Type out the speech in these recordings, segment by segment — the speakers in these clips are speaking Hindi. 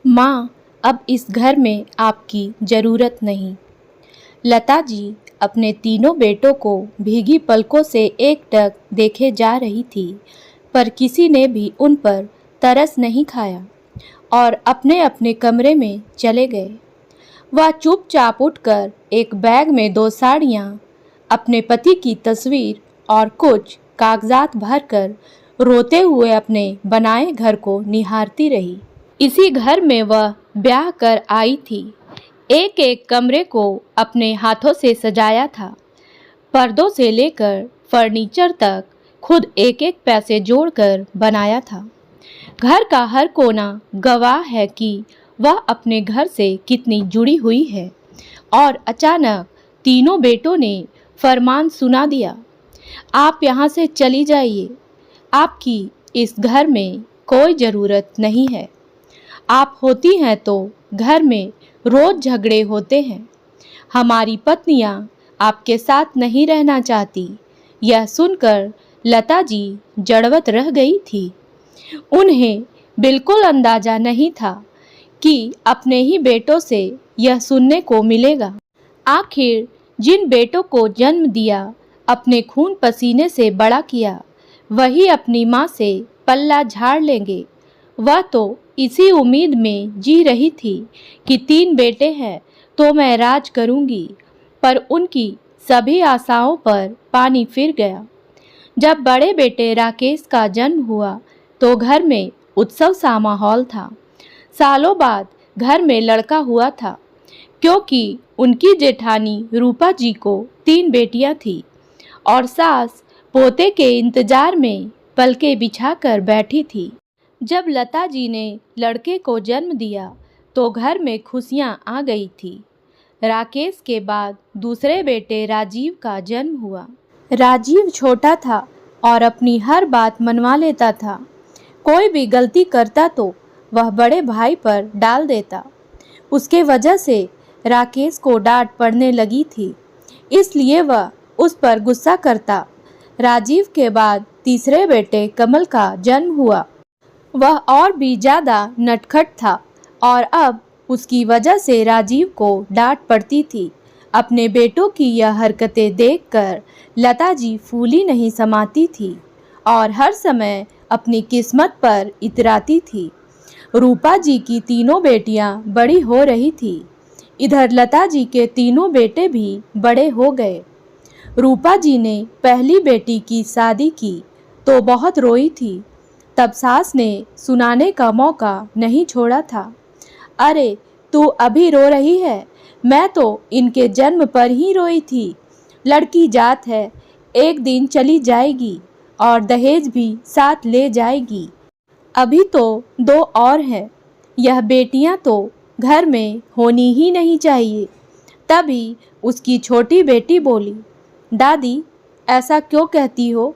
माँ, अब इस घर में आपकी ज़रूरत नहीं। लता जी अपने तीनों बेटों को भीगी पलकों से एकटक देखे जा रही थी, पर किसी ने भी उन पर तरस नहीं खाया और अपने अपने कमरे में चले गए। वह चुपचाप उठकर एक बैग में 2 साड़ियाँ, अपने पति की तस्वीर और कुछ कागजात भरकर रोते हुए अपने बनाए घर को निहारती रही। इसी घर में वह ब्याह कर आई थी। एक एक कमरे को अपने हाथों से सजाया था। पर्दों से लेकर फर्नीचर तक खुद एक एक पैसे जोड़कर बनाया था। घर का हर कोना गवाह है कि वह अपने घर से कितनी जुड़ी हुई है। और अचानक तीनों बेटों ने फरमान सुना दिया, आप यहाँ से चली जाइए। आपकी इस घर में कोई ज़रूरत नहीं है। आप होती हैं तो घर में रोज झगड़े होते हैं। हमारी पत्नियां आपके साथ नहीं रहना चाहती। यह सुनकर लता जी जड़वत रह गई थी। उन्हें बिल्कुल अंदाजा नहीं था कि अपने ही बेटों से यह सुनने को मिलेगा। आखिर जिन बेटों को जन्म दिया, अपने खून पसीने से बड़ा किया, वही अपनी माँ से पल्ला झाड़ लेंगे। वह तो इसी उम्मीद में जी रही थी कि 3 बेटे हैं तो मैं राज करूंगी, पर उनकी सभी आशाओं पर पानी फिर गया। जब बड़े बेटे राकेश का जन्म हुआ तो घर में उत्सव सा माहौल था। सालों बाद घर में लड़का हुआ था, क्योंकि उनकी जेठानी रूपा जी को 3 बेटियां थी और सास पोते के इंतजार में पलकें बिछाकर बैठी थी। जब लता जी ने लड़के को जन्म दिया तो घर में खुशियां आ गई थी। राकेश के बाद दूसरे बेटे राजीव का जन्म हुआ। राजीव छोटा था और अपनी हर बात मनवा लेता था। कोई भी गलती करता तो वह बड़े भाई पर डाल देता। उसके वजह से राकेश को डांट पड़ने लगी थी, इसलिए वह उस पर गुस्सा करता। राजीव के बाद तीसरे बेटे कमल का जन्म हुआ। वह और भी ज़्यादा नटखट था और अब उसकी वजह से राजीव को डांट पड़ती थी। अपने बेटों की यह हरकतें देखकर लता जी फूली नहीं समाती थी और हर समय अपनी किस्मत पर इतराती थी। रूपा जी की तीनों बेटियां बड़ी हो रही थी। इधर लता जी के तीनों बेटे भी बड़े हो गए। रूपा जी ने पहली बेटी की शादी की तो बहुत रोई थी। तब सास ने सुनाने का मौका नहीं छोड़ा था। अरे तू अभी रो रही है, मैं तो इनके जन्म पर ही रोई थी। लड़की जात है, एक दिन चली जाएगी और दहेज भी साथ ले जाएगी। अभी तो 2 और हैं, यह बेटियां तो घर में होनी ही नहीं चाहिए। तभी उसकी छोटी बेटी बोली, दादी ऐसा क्यों कहती हो?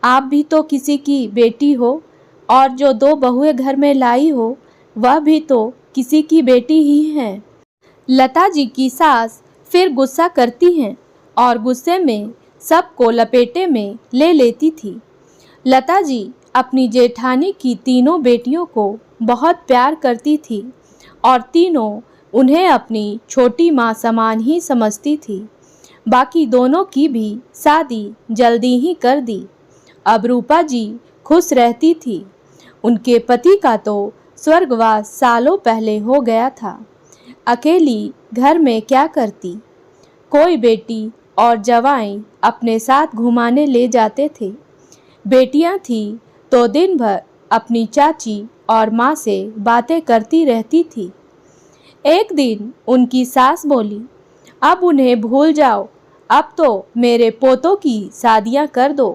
आप भी तो किसी की बेटी हो और जो 2 बहुएं घर में लाई हो वह भी तो किसी की बेटी ही है। लता जी की सास फिर गुस्सा करती हैं और गुस्से में सबको लपेटे में ले लेती थी। लता जी अपनी जेठानी की तीनों बेटियों को बहुत प्यार करती थी और तीनों उन्हें अपनी छोटी माँ समान ही समझती थी। बाकी दोनों की भी शादी जल्दी ही कर दी। अब रूपा जी खुश रहती थी। उनके पति का तो स्वर्गवास सालों पहले हो गया था। अकेली घर में क्या करती? कोई बेटी और जवाई अपने साथ घुमाने ले जाते थे। बेटियां थी तो दिन भर अपनी चाची और माँ से बातें करती रहती थी। एक दिन उनकी सास बोली, अब उन्हें भूल जाओ, अब तो मेरे पोतों की शादियां कर दो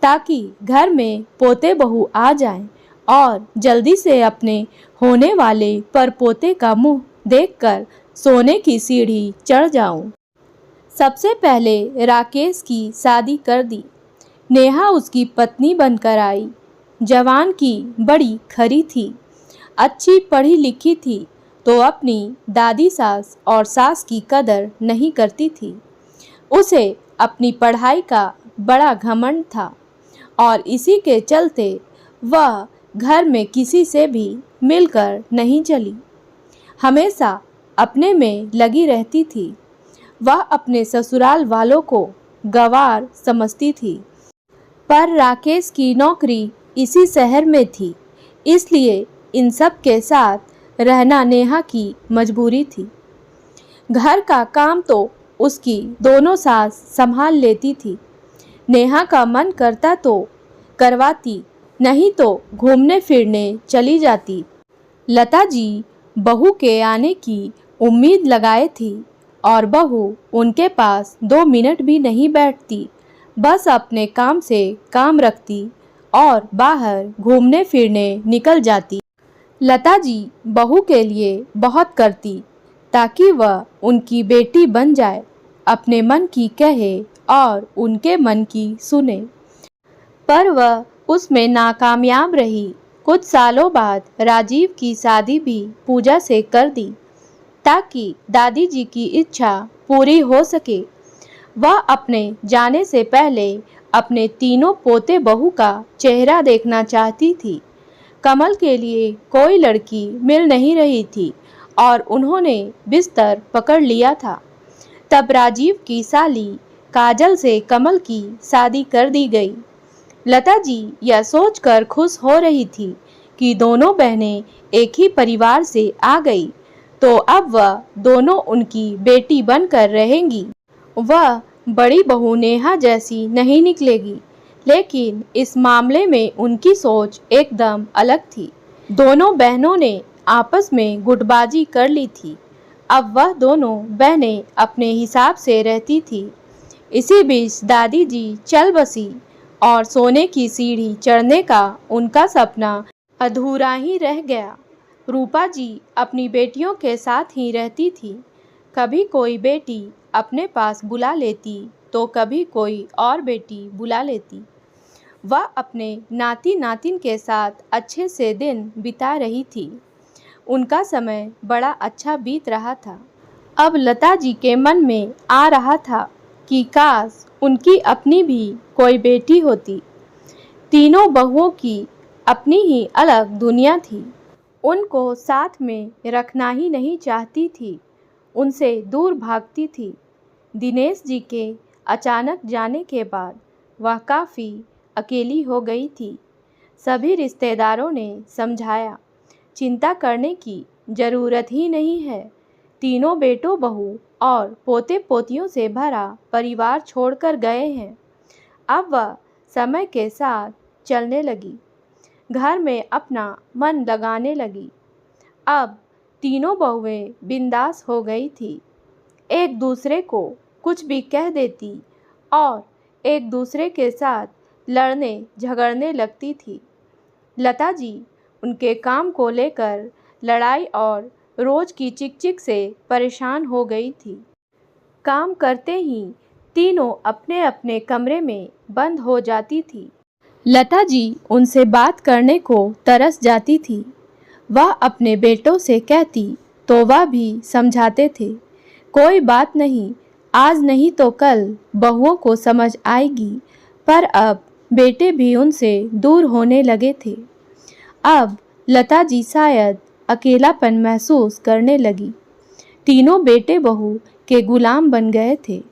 ताकि घर में पोते बहू आ जाएं और जल्दी से अपने होने वाले परपोते का मुंह देखकर सोने की सीढ़ी चढ़ जाऊं। सबसे पहले राकेश की शादी कर दी। नेहा उसकी पत्नी बनकर आई। जवान की बड़ी खरी थी, अच्छी पढ़ी लिखी थी तो अपनी दादी सास और सास की कदर नहीं करती थी। उसे अपनी पढ़ाई का बड़ा घमंड था और इसी के चलते वह घर में किसी से भी मिलकर नहीं चली। हमेशा अपने में लगी रहती थी। वह अपने ससुराल वालों को गंवार समझती थी, पर राकेश की नौकरी इसी शहर में थी, इसलिए इन सब के साथ रहना नेहा की मजबूरी थी। घर का काम तो उसकी दोनों सास संभाल लेती थी। नेहा का मन करता तो करवाती, नहीं तो घूमने फिरने चली जाती। लता जी बहू के आने की उम्मीद लगाए थी और बहू उनके पास 2 मिनट भी नहीं बैठती, बस अपने काम से काम रखती और बाहर घूमने फिरने निकल जाती। लता जी बहू के लिए बहुत करती ताकि वह उनकी बेटी बन जाए, अपने मन की कहे और उनके मन की सुने, पर वह उसमें नाकामयाब रही। कुछ सालों बाद राजीव की शादी भी पूजा से कर दी ताकि दादी जी की इच्छा पूरी हो सके। वह अपने जाने से पहले अपने तीनों पोते बहू का चेहरा देखना चाहती थी। कमल के लिए कोई लड़की मिल नहीं रही थी और उन्होंने बिस्तर पकड़ लिया था। तब राजीव की साली काजल से कमल की शादी कर दी गई। लता जी यह सोचकर खुश हो रही थी कि दोनों बहनें एक ही परिवार से आ गई, तो अब वह दोनों उनकी बेटी बनकर रहेंगी। वह बड़ी बहू नेहा जैसी नहीं निकलेगी, लेकिन इस मामले में उनकी सोच एकदम अलग थी। दोनों बहनों ने आपस में गुटबाजी कर ली थी। अब वह दोनों बहनें अपने हिसाब से रहती थी। इसी बीच दादी जी चल बसी और सोने की सीढ़ी चढ़ने का उनका सपना अधूरा ही रह गया। रूपा जी अपनी बेटियों के साथ ही रहती थी। कभी कोई बेटी अपने पास बुला लेती तो कभी कोई और बेटी बुला लेती। वह अपने नाती नातिन के साथ अच्छे से दिन बिता रही थी। उनका समय बड़ा अच्छा बीत रहा था। अब लता जी के मन में आ रहा था कि काश उनकी अपनी भी कोई बेटी होती। तीनों बहुओं की अपनी ही अलग दुनिया थी। उनको साथ में रखना ही नहीं चाहती थी, उनसे दूर भागती थी। दिनेश जी के अचानक जाने के बाद वह काफ़ी अकेली हो गई थी। सभी रिश्तेदारों ने समझाया, चिंता करने की ज़रूरत ही नहीं है। तीनों बेटों बहू और पोते पोतियों से भरा परिवार छोड़कर गए हैं। अब वह समय के साथ चलने लगी, घर में अपना मन लगाने लगी। अब तीनों बहुएं बिंदास हो गई थी, एक दूसरे को कुछ भी कह देती और एक दूसरे के साथ लड़ने झगड़ने लगती थी। लता जी उनके काम को लेकर लड़ाई और रोज की चिकचिक से परेशान हो गई थी। काम करते ही तीनों अपने अपने कमरे में बंद हो जाती थी। लता जी उनसे बात करने को तरस जाती थी। वह अपने बेटों से कहती तो वह भी समझाते थे, कोई बात नहीं, आज नहीं तो कल बहुओं को समझ आएगी। पर अब बेटे भी उनसे दूर होने लगे थे। अब लता जी शायद अकेलापन महसूस करने लगी। तीनों बेटे बहू के गुलाम बन गए थे।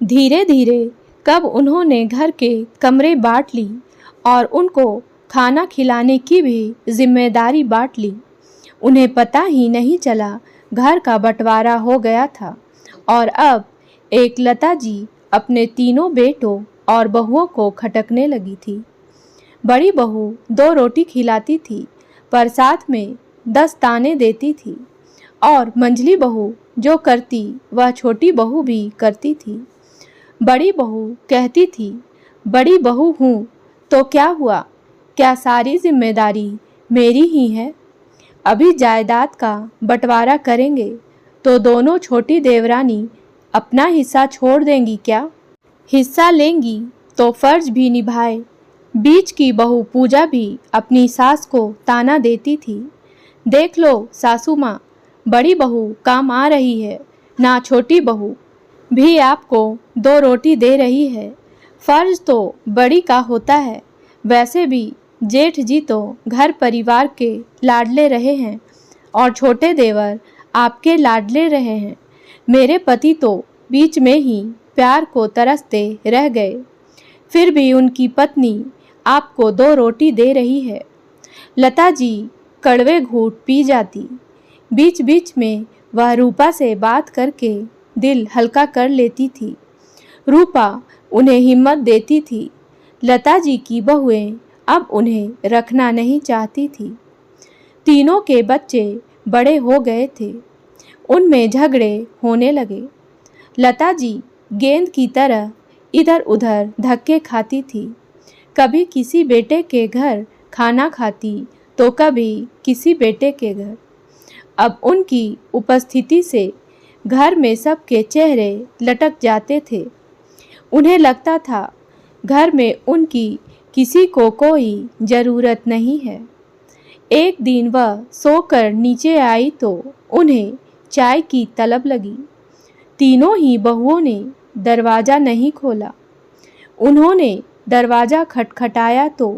धीरे धीरे कब उन्होंने घर के कमरे बांट ली और उनको खाना खिलाने की भी जिम्मेदारी बांट ली। उन्हें पता ही नहीं चला घर का बंटवारा हो गया था और अब एक लता जी अपने तीनों बेटों और बहुओं को खटकने लगी थी। बड़ी बहू 2 रोटी खिलाती थी, पर साथ में 10 ताने देती थी और मंझली बहू जो करती वह छोटी बहू भी करती थी। बड़ी बहू कहती थी, बड़ी बहू हूँ तो क्या हुआ, क्या सारी जिम्मेदारी मेरी ही है? अभी जायदाद का बंटवारा करेंगे तो दोनों छोटी देवरानी अपना हिस्सा छोड़ देंगी क्या? हिस्सा लेंगी तो फर्ज भी निभाए। बीच की बहू पूजा भी अपनी सास को ताना देती थी, देख लो सासू माँ, बड़ी बहू काम आ रही है, ना छोटी बहू भी आपको 2 रोटी दे रही है। फर्ज तो बड़ी का होता है। वैसे भी जेठ जी तो घर परिवार के लाडले रहे हैं और छोटे देवर आपके लाडले रहे हैं। मेरे पति तो बीच में ही प्यार को तरसते रह गए, फिर भी उनकी पत्नी आपको 2 रोटी दे रही है। लता जी कड़वे घूंट पी जाती। बीच बीच में वह रूपा से बात करके दिल हल्का कर लेती थी। रूपा उन्हें हिम्मत देती थी। लता जी की बहुएं अब उन्हें रखना नहीं चाहती थी। तीनों के बच्चे बड़े हो गए थे। उनमें झगड़े होने लगे। लता जी गेंद की तरह इधर उधर धक्के खाती थी। कभी किसी बेटे के घर खाना खाती तो कभी किसी बेटे के घर। अब उनकी उपस्थिति से घर में सबके चेहरे लटक जाते थे। उन्हें लगता था घर में उनकी किसी को कोई ज़रूरत नहीं है। एक दिन वह सोकर नीचे आई तो उन्हें चाय की तलब लगी। तीनों ही बहुओं ने दरवाज़ा नहीं खोला। उन्होंने दरवाज़ा खटखटाया तो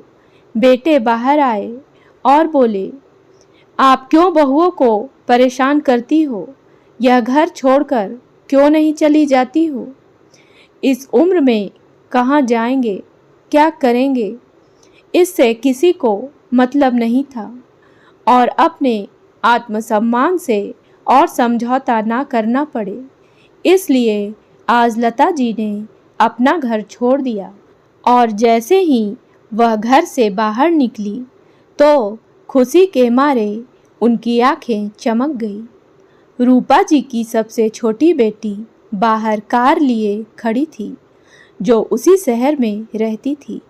बेटे बाहर आए और बोले, आप क्यों बहुओं को परेशान करती हो? यह घर छोड़कर क्यों नहीं चली जाती हो? इस उम्र में कहाँ जाएंगे, क्या करेंगे, इससे किसी को मतलब नहीं था और अपने आत्मसम्मान से और समझौता ना करना पड़े, इसलिए आज लता जी ने अपना घर छोड़ दिया। और जैसे ही वह घर से बाहर निकली तो खुशी के मारे उनकी आंखें चमक गई। रूपा जी की सबसे छोटी बेटी बाहर कार लिए खड़ी थी, जो उसी शहर में रहती थी।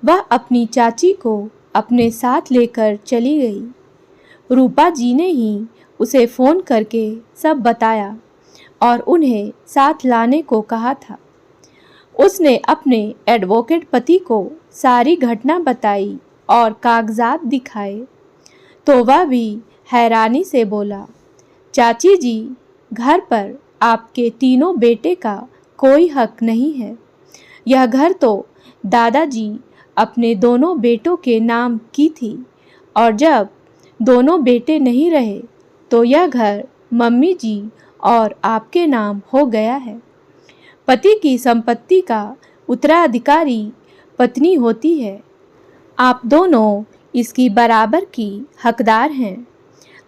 वह अपनी चाची को अपने साथ लेकर चली गई। रूपा जी ने ही उसे फ़ोन करके सब बताया और उन्हें साथ लाने को कहा था। उसने अपने एडवोकेट पति को सारी घटना बताई और कागजात दिखाए तो वह भी हैरानी से बोला, चाची जी, घर पर आपके तीनों बेटे का कोई हक नहीं है। यह घर तो दादाजी अपने दोनों बेटों के नाम की थी और जब दोनों बेटे नहीं रहे तो यह घर मम्मी जी और आपके नाम हो गया है। पति की संपत्ति का उत्तराधिकारी पत्नी होती है। आप दोनों इसकी बराबर की हकदार हैं।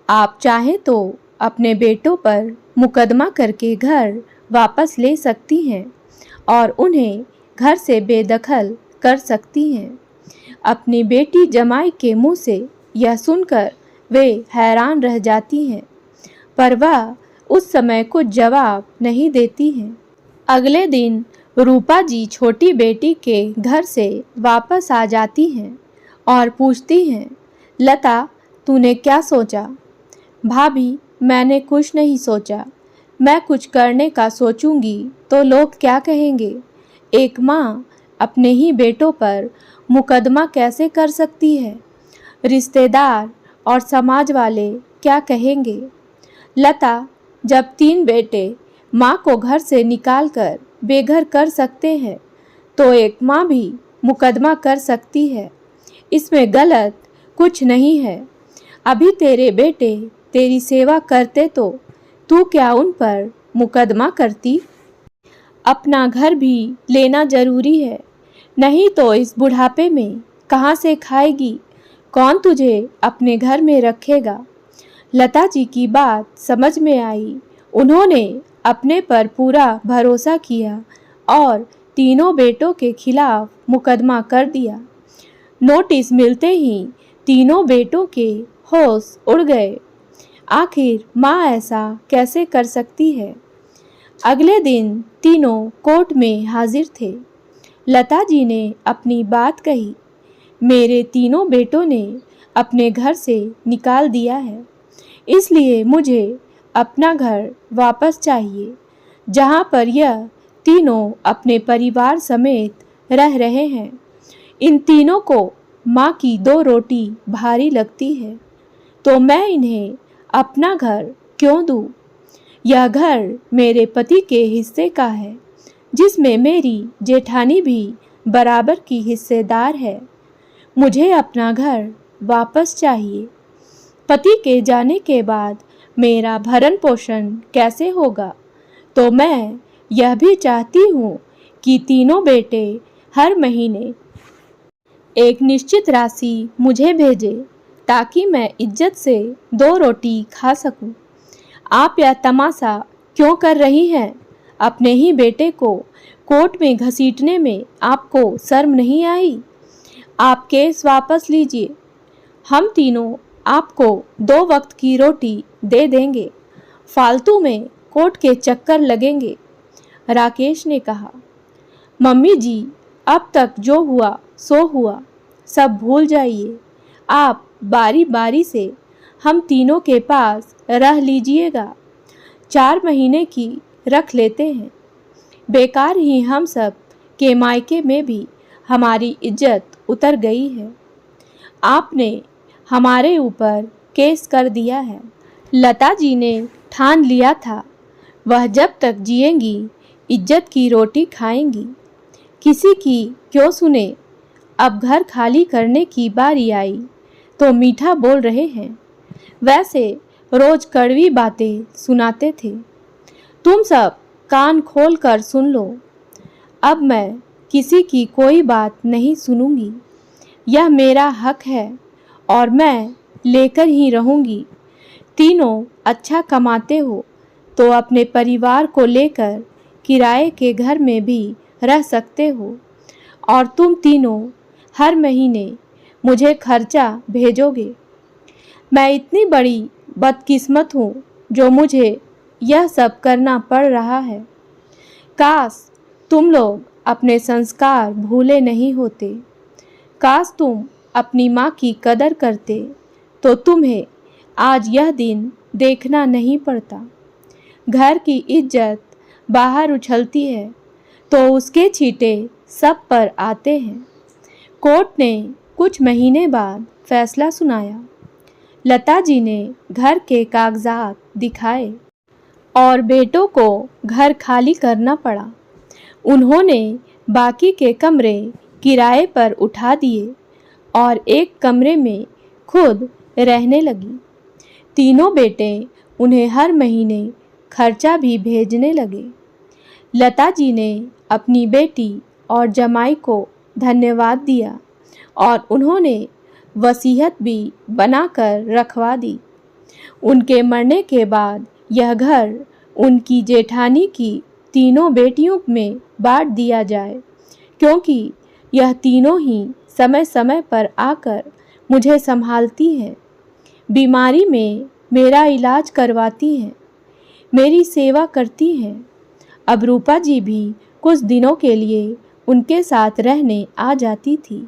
आप चाहे तो अपने बेटों पर मुकदमा करके घर वापस ले सकती हैं और उन्हें घर से बेदखल कर सकती हैं। अपनी बेटी जमाई के मुंह से यह सुनकर वे हैरान रह जाती हैं, पर वह उस समय कुछ जवाब नहीं देती हैं। अगले दिन रूपा जी छोटी बेटी के घर से वापस आ जाती हैं और पूछती हैं, लता, तूने क्या सोचा? भाभी, मैंने कुछ नहीं सोचा। मैं कुछ करने का सोचूंगी तो लोग क्या कहेंगे? एक माँ अपने ही बेटों पर मुकदमा कैसे कर सकती है? रिश्तेदार और समाज वाले क्या कहेंगे? लता, जब 3 बेटे माँ को घर से निकालकर बेघर कर सकते हैं तो एक माँ भी मुकदमा कर सकती है। इसमें गलत कुछ नहीं है। अभी तेरे बेटे तेरी सेवा करते तो तू क्या उन पर मुकदमा करती? अपना घर भी लेना जरूरी है, नहीं तो इस बुढ़ापे में कहाँ से खाएगी? कौन तुझे अपने घर में रखेगा? लता जी की बात समझ में आई। उन्होंने अपने पर पूरा भरोसा किया और तीनों बेटों के खिलाफ मुकदमा कर दिया। नोटिस मिलते ही तीनों बेटों के होश उड़ गए। आखिर माँ ऐसा कैसे कर सकती है? अगले दिन तीनों कोर्ट में हाजिर थे। लता जी ने अपनी बात कही, मेरे तीनों बेटों ने अपने घर से निकाल दिया है, इसलिए मुझे अपना घर वापस चाहिए, जहाँ पर यह तीनों अपने परिवार समेत रह रहे हैं। इन तीनों को माँ की 2 रोटी भारी लगती है, तो मैं इन्हें अपना घर क्यों दूँ? यह घर मेरे पति के हिस्से का है, जिसमें मेरी जेठानी भी बराबर की हिस्सेदार है। मुझे अपना घर वापस चाहिए। पति के जाने के बाद मेरा भरण पोषण कैसे होगा? तो मैं यह भी चाहती हूँ कि तीनों बेटे हर महीने एक निश्चित राशि मुझे भेजे ताकि मैं इज्जत से 2 रोटी खा सकूं। आप यह तमाशा क्यों कर रही हैं? अपने ही बेटे को कोर्ट में घसीटने में आपको शर्म नहीं आई? आप केस वापस लीजिए। हम तीनों आपको 2 वक्त की रोटी दे देंगे। फालतू में कोर्ट के चक्कर लगेंगे। राकेश ने कहा, मम्मी जी, अब तक जो हुआ सो हुआ, सब भूल जाइए। आप बारी बारी से हम तीनों के पास रह लीजिएगा। 4 महीने की रख लेते हैं। बेकार ही हम सब के मायके में भी हमारी इज्जत उतर गई है। आपने हमारे ऊपर केस कर दिया है। लता जी ने ठान लिया था, वह जब तक जिएंगी इज्जत की रोटी खाएंगी। किसी की क्यों सुने? अब घर खाली करने की बारी आई तो मीठा बोल रहे हैं। वैसे रोज कड़वी बातें सुनाते थे। तुम सब कान खोल कर सुन लो। अब मैं किसी की कोई बात नहीं सुनूंगी। यह मेरा हक है और मैं लेकर ही रहूंगी। तीनों अच्छा कमाते हो तो अपने परिवार को लेकर किराए के घर में भी रह सकते हो और तुम तीनों हर महीने मुझे खर्चा भेजोगे। मैं इतनी बड़ी बदकिस्मत हूँ जो मुझे यह सब करना पड़ रहा है। काश तुम लोग अपने संस्कार भूले नहीं होते। काश तुम अपनी माँ की कदर करते तो तुम्हें आज यह दिन देखना नहीं पड़ता। घर की इज्जत बाहर उछलती है तो उसके छींटे सब पर आते हैं। कोर्ट ने कुछ महीने बाद फैसला सुनाया। लता जी ने घर के कागजात दिखाए और बेटों को घर खाली करना पड़ा। उन्होंने बाकी के कमरे किराए पर उठा दिए और एक कमरे में खुद रहने लगी। तीनों बेटे उन्हें हर महीने खर्चा भी भेजने लगे। लता जी ने अपनी बेटी और जमाई को धन्यवाद दिया और उन्होंने वसीयत भी बनाकर रखवा दी। उनके मरने के बाद यह घर उनकी जेठानी की तीनों बेटियों में बांट दिया जाए, क्योंकि यह तीनों ही समय समय पर आकर मुझे संभालती हैं, बीमारी में मेरा इलाज करवाती हैं, मेरी सेवा करती हैं। अब रूपा जी भी कुछ दिनों के लिए उनके साथ रहने आ जाती थी।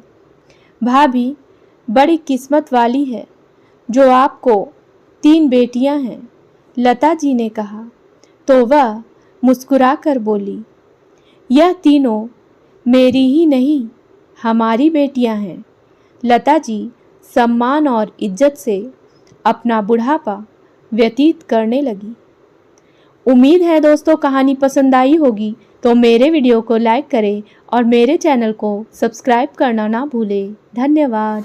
भाभी बड़ी किस्मत वाली है जो आपको 3 बेटियां हैं, लता जी ने कहा तो वह मुस्कुराकर बोली, यह तीनों मेरी ही नहीं हमारी बेटियां हैं। लता जी सम्मान और इज्जत से अपना बुढ़ापा व्यतीत करने लगी। उम्मीद है दोस्तों कहानी पसंद आई होगी, तो मेरे वीडियो को लाइक करें और मेरे चैनल को सब्सक्राइब करना ना भूलें। धन्यवाद।